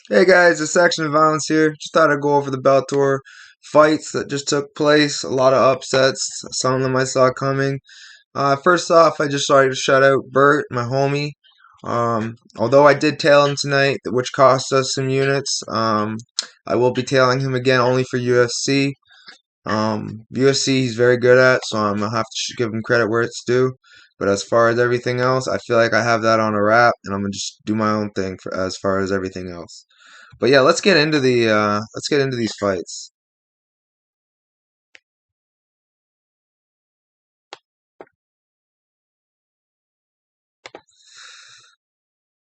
Hey guys, it's Section of Violence here. Just thought I'd go over the Bellator fights that just took place. A lot of upsets, some of them I saw coming. First off, I just started to shout out Bert, my homie. Although I did tail him tonight, which cost us some units, I will be tailing him again only for UFC. UFC he's very good at, so I'm gonna have to give him credit where it's due. But as far as everything else, I feel like I have that on a wrap, and I'm gonna just do my own thing as far as everything else. But yeah, let's get into these fights.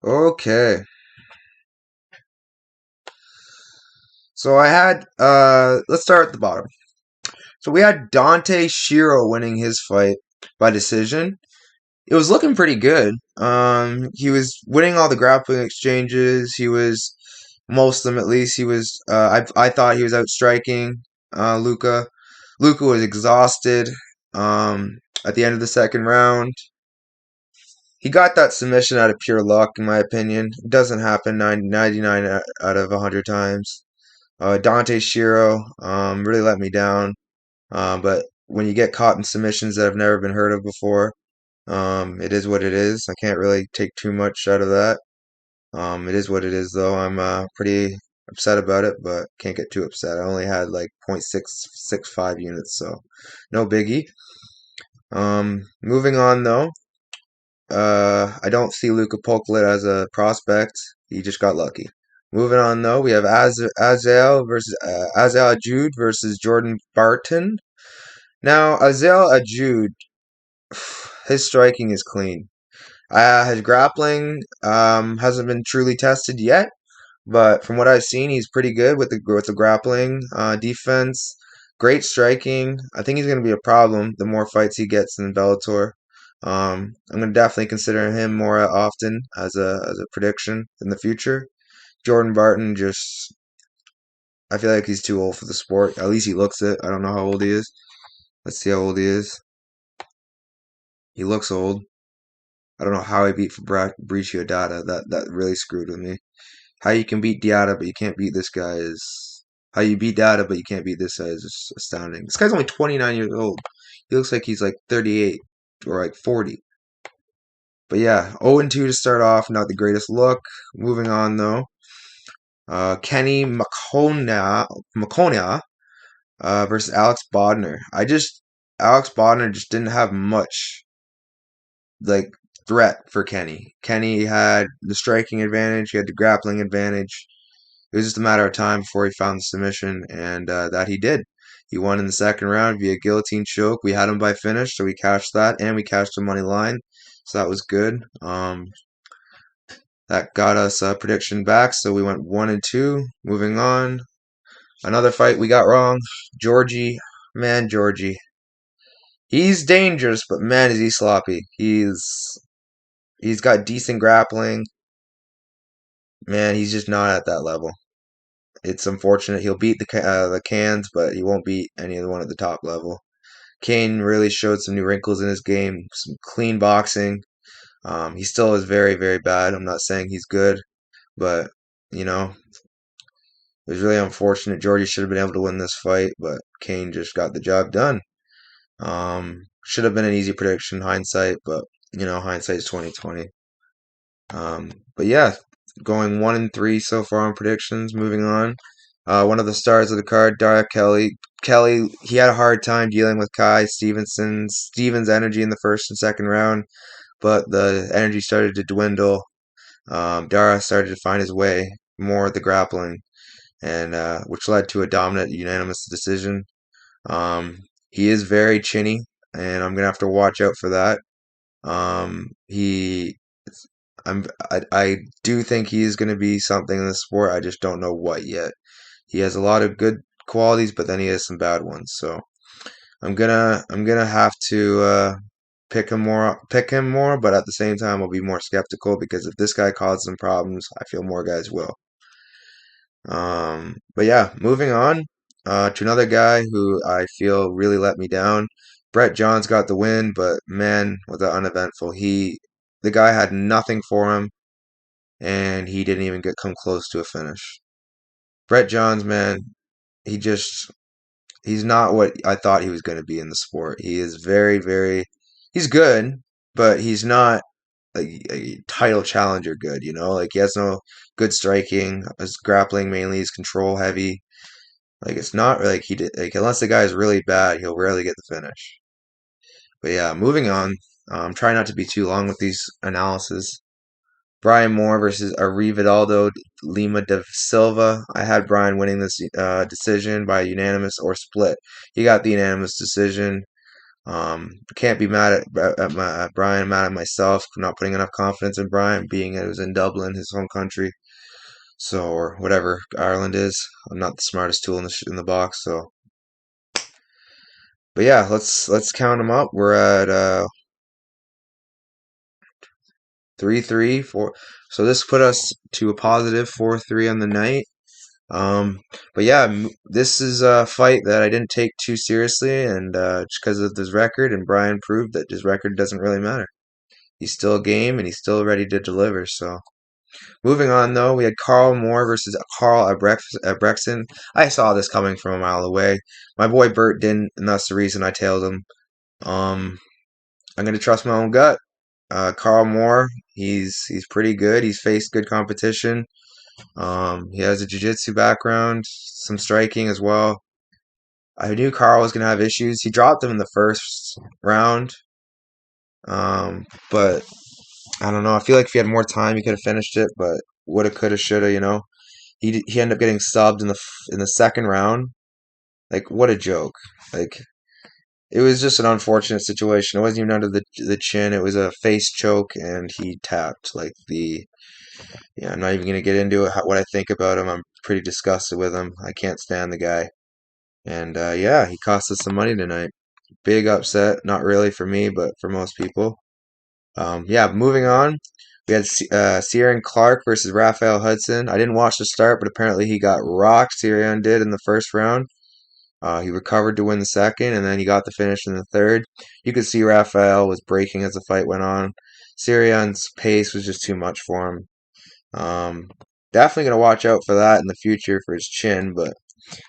Okay. So I had let's start at the bottom. So we had Dante Shiro winning his fight by decision. It was looking pretty good. He was winning all the grappling exchanges. He was most of them at least. He was I thought he was outstriking Luca. Luca was exhausted at the end of the second round. He got that submission out of pure luck, in my opinion. It doesn't happen 99 out of 100 times. Dante Shiro really let me down. But when you get caught in submissions that have never been heard of before, it is what it is. I can't really take too much out of that. It is what it is, though. I'm pretty upset about it, but can't get too upset. I only had like 0.665 units, so no biggie. Moving on, though. I don't see Luca Polklet as a prospect. He just got lucky. Moving on, though, we have Azael Jude versus Jordan Barton. Now, Azael Jude, his striking is clean. His grappling hasn't been truly tested yet, but from what I've seen, he's pretty good with the grappling defense. Great striking. I think he's going to be a problem the more fights he gets in Bellator. I'm going to definitely consider him more often as a prediction in the future. Jordan Barton just I feel like he's too old for the sport. At least he looks it. I don't know how old he is. Let's see how old he is. He looks old. I don't know how he beat Fabricio Data. That really screwed with me. How you can beat Diata but you can't beat this guy is how you beat Data but you can't beat this guy is just astounding. This guy's only 29 years old. He looks like he's like 38 or like 40. But yeah, 0-2 to start off, not the greatest look. Moving on though. Kenny Mcconnell versus Alex Bodner. Alex Bodner just didn't have much like threat for Kenny. Kenny had the striking advantage, he had the grappling advantage. It was just a matter of time before he found the submission, and that he did. He won in the second round via guillotine choke. We had him by finish, so we cashed that, and we cashed the money line, so that was good. That got us a prediction back, so we went 1-2. Moving on, another fight we got wrong. Georgie, he's dangerous, but man, is he sloppy. He's got decent grappling. Man, he's just not at that level. It's unfortunate. He'll beat the cans, but he won't beat any of the one at the top level. Kane really showed some new wrinkles in his game, some clean boxing. He still is very, very bad. I'm not saying he's good, but you know, it was really unfortunate. Georgie should have been able to win this fight, but Kane just got the job done. Should have been an easy prediction, hindsight, but hindsight is 2020. But yeah, going 1-3 so far on predictions. Moving on, one of the stars of the card, Darrick Kelly. Kelly, he had a hard time dealing with Stevens' energy in the first and second round, but the energy started to dwindle. Dara started to find his way more at the grappling, and which led to a dominant, unanimous decision. He is very chinny, and I'm gonna have to watch out for that. He I do think he is going to be something in the sport. I just don't know what yet. He has a lot of good qualities, but then he has some bad ones. So I'm gonna have to pick him more. But at the same time, I'll be more skeptical because if this guy causes some problems, I feel more guys will. But yeah, moving on to another guy who I feel really let me down. Brett Johns got the win, but man, was that uneventful. The guy had nothing for him. and he didn't even come close to a finish. Brett Johns, man, he just he's not what I thought he was going to be in the sport. He is very, very he's good, but he's not a title challenger good, you know? Like he has no good striking. His grappling mainly is control heavy. Like it's not like he did like unless the guy is really bad, he'll rarely get the finish. But yeah, moving on. Try not to be too long with these analysis. Brian Moore versus Arividaldo Lima de Silva. I had Brian winning this decision by unanimous or split. He got the unanimous decision. Can't be mad at Brian. I'm mad at myself for not putting enough confidence in Brian, being it was in Dublin, his home country. So, or whatever Ireland is. I'm not the smartest tool in the box. So, but yeah, let's count them up. We're at 3-3, 4. So this put us to a positive 4-3 on the night. But yeah, this is a fight that I didn't take too seriously, and just because of his record, and Brian proved that his record doesn't really matter. He's still game, and he's still ready to deliver. So moving on, though, we had Carl Moore versus Carl Abrexon. I saw this coming from a mile away. My boy Bert didn't, and that's the reason I tailed him. I'm gonna trust my own gut. Carl Moore, he's pretty good. He's faced good competition. He has a jiu-jitsu background, some striking as well. I knew Carl was gonna have issues. He dropped him in the first round, but I don't know. I feel like if he had more time, he could have finished it. But woulda, coulda, shoulda. You know, he ended up getting subbed in the second round. Like what a joke! Like it was just an unfortunate situation. It wasn't even under the chin. It was a face choke, and he tapped. Like the yeah. I'm not even gonna get into it. What I think about him. I'm pretty disgusted with him. I can't stand the guy. And yeah, he cost us some money tonight. Big upset. Not really for me, but for most people. Yeah, moving on. We had Ciaran Clark versus Raphael Hudson. I didn't watch the start, but apparently he got rocked. Ciaran did in the first round. He recovered to win the second, and then he got the finish in the third. You could see Raphael was breaking as the fight went on. Ciaran's pace was just too much for him. Definitely going to watch out for that in the future for his chin, but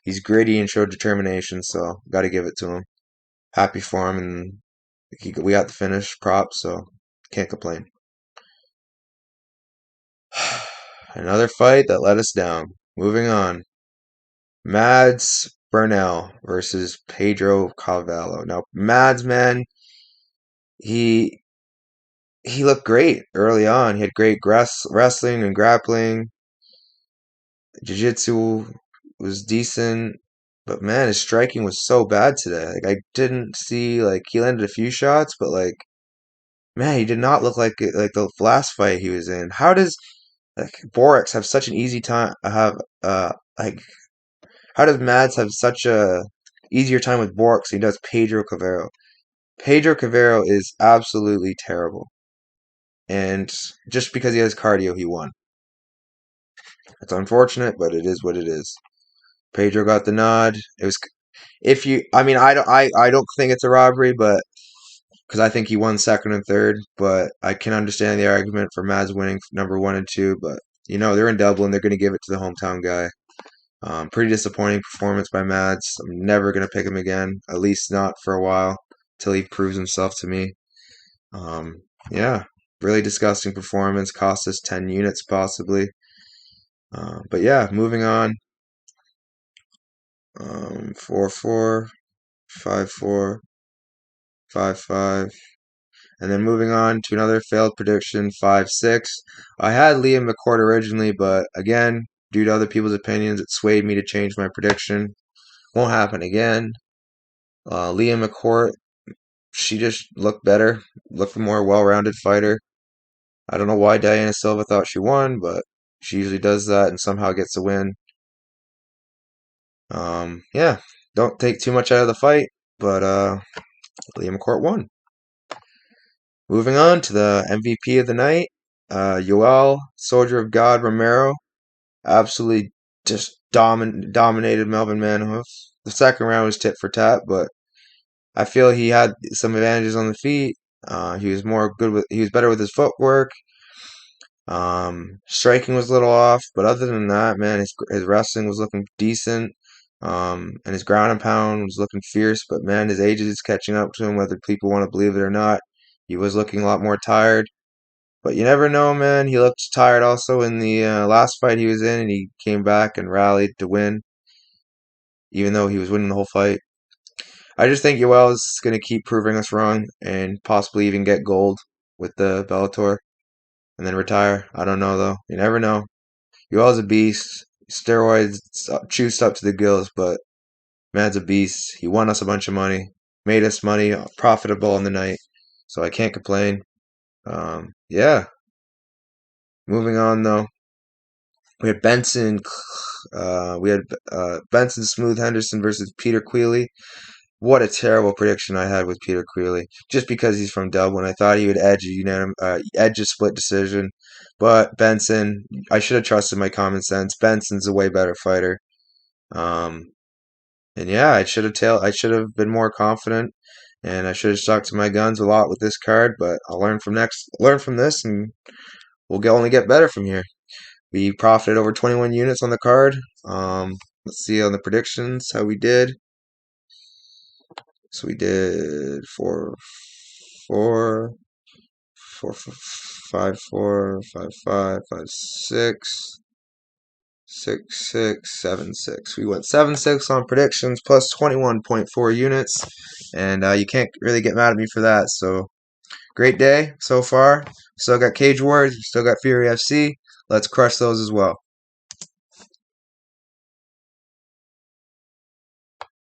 he's gritty and showed determination, so got to give it to him. Happy for him, and we got the finish prop, so can't complain. Another fight that let us down. Moving on. Mads Bernal versus Pedro Cavallo. Now, Mads, man, he he looked great early on. He had great wrestling and grappling. Jiu-jitsu was decent, but man, his striking was so bad today. Like I didn't see like he landed a few shots, but like man, he did not look like the last fight he was in. How does like Borax have such an easy time have like how does Mads have such a easier time with Borax than he does Pedro Cavallo? Pedro Cavallo is absolutely terrible. And just because he has cardio, he won. It's unfortunate, but it is what it is. Pedro got the nod. It was if you I mean I don't think it's a robbery, but because I think he won second and third, but I can understand the argument for Mads winning number 1 and 2, but you know, they're in Dublin, they're gonna give it to the hometown guy. Pretty disappointing performance by Mads. I'm never gonna pick him again, at least not for a while, till he proves himself to me. Yeah, really disgusting performance. Cost us 10 units possibly. But yeah, moving on. 4-4, 5-4, 5-5. And then moving on to another failed prediction, 5-6. I had Liam McCourt originally, but again, due to other people's opinions, it swayed me to change my prediction. Won't happen again. Liam McCourt, she just looked better, looked a more well-rounded fighter. I don't know why Diana Silva thought she won, but she usually does that and somehow gets a win. Yeah, don't take too much out of the fight, but Liam McCourt won. Moving on to the MVP of the night, Yoel, Soldier of God Romero, absolutely just dominated Melvin Manhoef. The second round was tit for tat, but I feel he had some advantages on the feet. He was better with his footwork. Striking was a little off, but other than that, man, his wrestling was looking decent. And his ground and pound was looking fierce, but man, his age is catching up to him, whether people want to believe it or not. He was looking a lot more tired. But you never know, man. He looked tired also in the last fight he was in, and he came back and rallied to win, even though he was winning the whole fight. I just think Yoel is going to keep proving us wrong and possibly even get gold with the Bellator and then retire. I don't know, though. You never know. Yoel's a beast. Steroids juiced up to the gills, but man's a beast. He won us a bunch of money, made us money, profitable on the night. So I can't complain. Yeah. Moving on, though. We had Benson. Benson Smooth Henderson versus Peter Queally. What a terrible prediction I had with Peter Queally. Just because he's from Dublin, I thought he would edge a split decision. But Benson, I should have trusted my common sense. Benson's a way better fighter. Um, and yeah, I should have been more confident, and I should have stuck to my guns a lot with this card. But I'll learn from this, and only get better from here. We profited over 21 units on the card. Let's see on the predictions how we did. So we did 4, 4, 4, 5, 4, 5, 5, 5, 6, 6, 6, 7, 6. We went 7-6 on predictions plus 21.4 units, and you can't really get mad at me for that. So great day so far. Still got Cage Wars, still got Fury FC. Let's crush those as well.